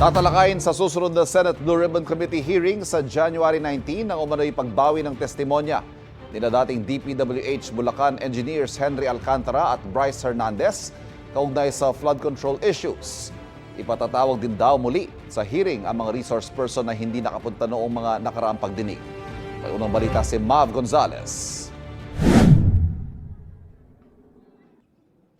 Tatalakayin sa susunod na Senate Blue Ribbon Committee hearing sa January 19 ang umano'y pagbawi ng testimonya nila dating DPWH Bulacan engineers Henry Alcantara at Bryce Hernandez kaugnay sa flood control issues. Ipatatawag din daw muli sa hearing ang mga resource person na hindi nakapunta noong mga nakaraang pagdinig. May unang balita si Mav Gonzalez.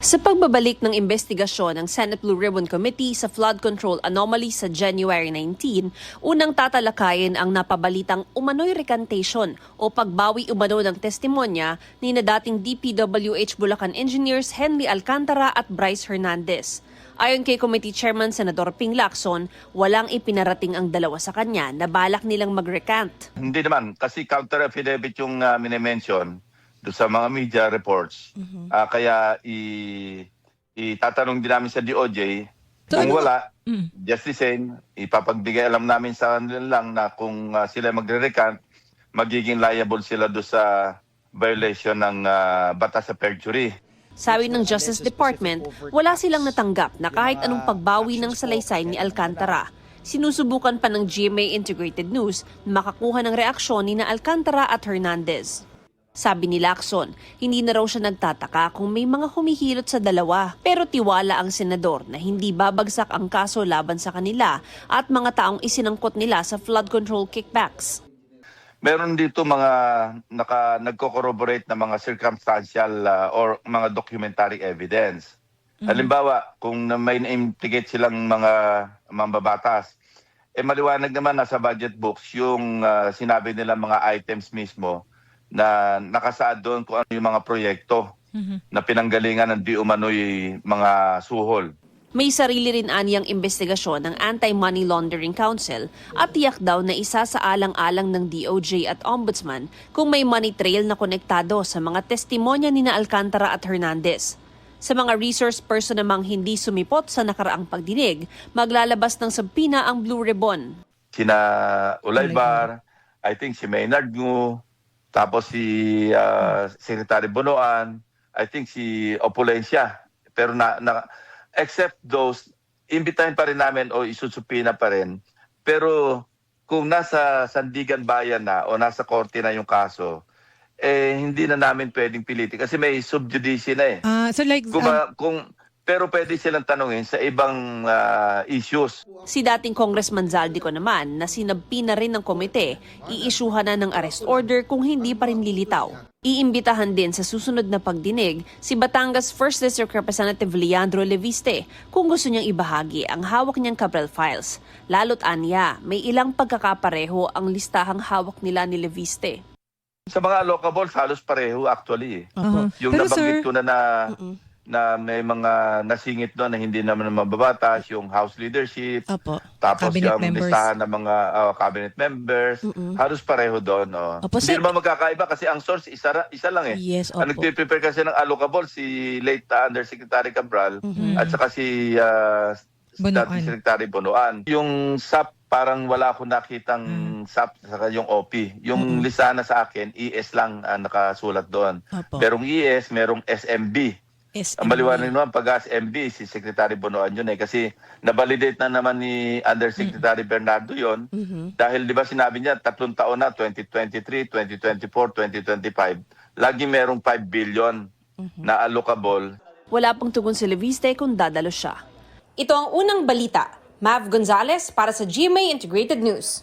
Sa pagbabalik ng investigasyon ng Senate Blue Ribbon Committee sa flood control anomaly sa January 19, unang tatalakayin ang napabalitang umano'y recantation o pagbawi umano ng testimonya ni na dating DPWH Bulacan engineers Henry Alcantara at Bryce Hernandez. Ayon kay Committee Chairman Senador Ping Lacson, walang ipinarating ang dalawa sa kanya na balak nilang mag-recant. Hindi naman, kasi counter affidavit yung minimension doon sa mga media reports. Kaya itatanong din namin sa DOJ, kung wala, just the same, ipapagbigay alam namin sa kanila lang na kung sila magre-recant, magiging liable sila doon sa violation ng batas sa perjury. Sabi ng Justice Department, wala silang natanggap na kahit anong pagbawi ng salaysay ni Alcantara. Sinusubukan pa ng GMA Integrated News na makakuha ng reaksyon ni na Alcantara at Hernandez. Sabi ni Lacson, hindi na raw siya nagtataka kung may mga humihilot sa dalawa, pero tiwala ang senador na hindi babagsak ang kaso laban sa kanila at mga taong isinangkot nila sa flood control kickbacks. Meron dito mga nagko-corroborate na mga circumstantial or mga documentary evidence. Halimbawa, kung may na-implicate silang mga mambabatas, maliwanag naman nasa budget books yung sinabi nila mga items mismo na nakasaad doon kung ano yung mga proyekto na pinanggalingan ng di umano'y mga suhol. May sarili rin aniyang investigasyon ng Anti-Money Laundering Council at tiyak daw na isa sa alang-alang ng DOJ at Ombudsman kung may money trail na konektado sa mga testimonya ni na Alcantara at Hernandez. Sa mga resource person namang hindi sumipot sa nakaraang pagdinig, maglalabas ng subpoena ang Blue Ribbon. Sina Ulaybar, I think si Maynard Ngu, tapos si Secretary Bonoan, I think si Opulencia. Pero except those, imbitahin pa rin namin o isusupina pa rin. Pero kung nasa Sandigan Bayan na o nasa korte na yung kaso, hindi na namin pwedeng pilitin kasi may subjudice na pero pwede silang tanungin sa ibang issues. Si dating Congressman Zaldico naman na sinabpi na rin ng komite, iisyuhan na ng arrest order kung hindi pa rin lilitaw. Iimbitahan din sa susunod na pagdinig si Batangas 1st District Representative Leandro Leviste kung gusto niyang ibahagi ang hawak niyang Cabral files. Lalo't anya, may ilang pagkakapareho ang listahang hawak nila ni Leviste. Sa mga allocables, halos pareho actually. Yung Pero nabanggit ko na may mga nasingit doon na hindi naman mababatas, yung House leadership, tapos cabinet yung members. listahan ng mga cabinet members, halos pareho doon. Hindi naman magkakaiba kasi ang source isa lang eh. Yes, Ang nagpiprepare kasi ng allocable si late Undersecretary Cabral at saka si dating Secretary Bonoan. Yung SAP, parang wala akong nakitang SAP saka yung OP. Yung listahan na sa akin, ES lang nakasulat doon. Merong ES, merong SMB. Ang maliwanag naman pag SMB, si Secretary Bonoan yun kasi nabalidate na naman ni Undersecretary Bernardo yun dahil di ba sinabi niya 3 taon na, 2023, 2024, 2025, lagi merong 5 billion na allocable. Wala pang tugon si Leviste kung dadalo siya. Ito ang unang balita. Mav Gonzalez para sa GMA Integrated News.